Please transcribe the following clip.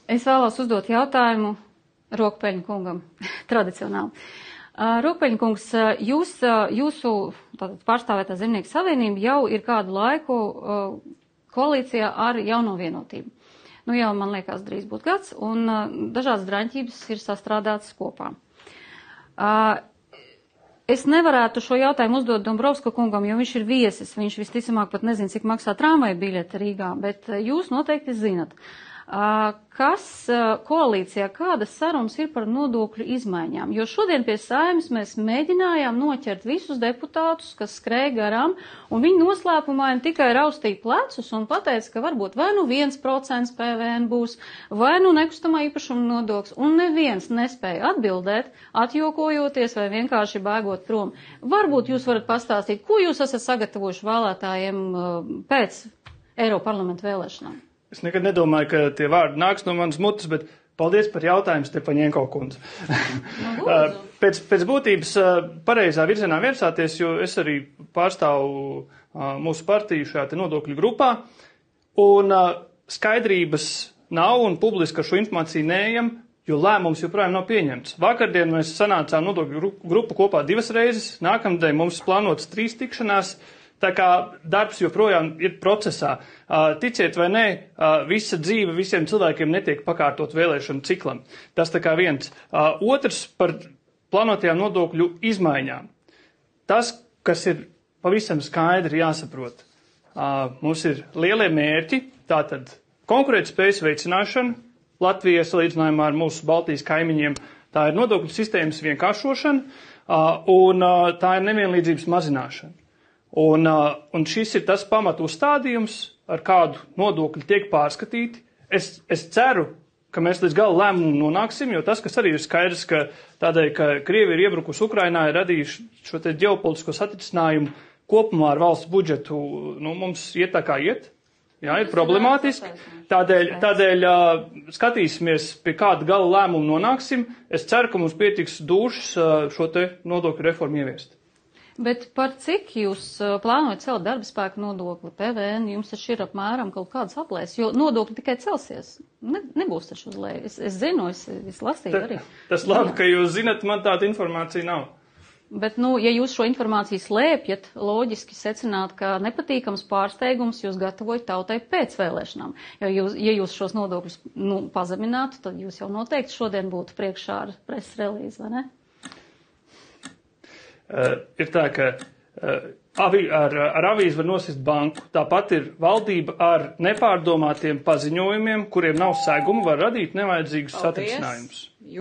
Es vēlos uzdot jautājumu Rokpeļņa kungam, tradicionāli. Rokpeļņa kungs, jūsu pārstāvētā Zemnieku savienība jau ir kādu laiku koalīcijā ar Jauno vienotību. Nu jau, man liekas, drīz būtu gads, un dažādas draņķības ir sastrādātas kopā. Es nevarētu šo jautājumu uzdot Dombrovska kungam, jo viņš ir viesis. Viņš visticamāk pat nezina, cik maksā tramvaja biļete Rīgā, bet jūs noteikti zinat. Kas koalīcijā, kādas sarunas ir par nodokļu izmaiņām? Jo šodien pie Saeimas mēs mēģinājām noķert visus deputātus, kas skrēja garām, un viņi noslēpumaini tikai raustīja plecus un pateica, ka varbūt vai nu 1% PVN būs, vai nu nekustamā īpašuma nodoklis, un neviens nespēja atbildēt, atjokojoties vai vienkārši bēgot prom. Varbūt jūs varat pastāstīt, ko jūs esat sagatavojuši vēlētājiem pēc Eiroparlamenta vēlēšanām? Es nekad nedomāju, ka tie vārdi nāks no manas mutes, bet paldies par jautājumu, Stepaņenko kundze. Pēc būtības pareizā virzienā virsāties, jo es arī pārstāvu mūsu partiju šajā te nodokļu grupā, un skaidrības nav un publiski ar šo informāciju neejam, jo lēmums joprojām nav pieņemts. Vakardien mēs sanācām nodokļu grupu kopā 2 reizes, nākamdien mums plānotas 3 tikšanās. Tā kā darbs joprojām ir procesā. Ticiet vai nē, visa dzīve visiem cilvēkiem netiek pakārtot vēlēšanu ciklam. Tas tā kā viens. Otrs par plānotajām nodokļu izmaiņām. Tas, kas ir pavisam skaidri jāsaprot. Mums ir lielie mērķi, tātad konkurētspējas veicināšana. Latvijai salīdzinājumā ar mūsu Baltijas kaimiņiem tā ir nodokļu sistēmas vienkāršošana un tā ir nevienlīdzības mazināšana. Un šis ir tas pamatu uzstādījums, ar kādu nodokļu tiek pārskatīti. Es ceru, ka mēs līdz gala lēmumu nonāksim, jo tas, kas arī ir skaidrs, ka tādēļ, ka Krievi ir iebrukusi Ukrainā, ir radījuši šo te ģeopolitisko satricinājumu kopumā ar valsts budžetu, nu, mums iet tā kā iet. Jā, ir problemātiski. Tādēļ skatīsimies, pie kāda gala lēmumu nonāksim. Es ceru, ka mums pietiks dušas šo te nodokļu reformu ieviest. Bet par cik jūs plānojat celt darba spēku nodokli, PVN, jums taču ir apmēram kaut kādas aplēses, jo nodokļi tikai celsies. Nebūs taču uz leju. Es zinu, es lasīju arī. Tas labi, ka jūs zinat, man tāda informācija nav. Bet, nu, ja jūs šo informāciju slēpjat, loģiski secināt, ka nepatīkams pārsteigums jūs gatavojat tautai pēc vēlēšanām. Jo ja jūs šos nodokļus pazeminātu, tad jūs jau noteikti šodien būtu priekšā ar preses relīzi, vai ne? Ir tā, ka ar avīzi var nosist banku. Tāpat ir valdība ar nepārdomātiem paziņojumiem, kuriem nav seguma, var radīt nevajadzīgus satricinājumus.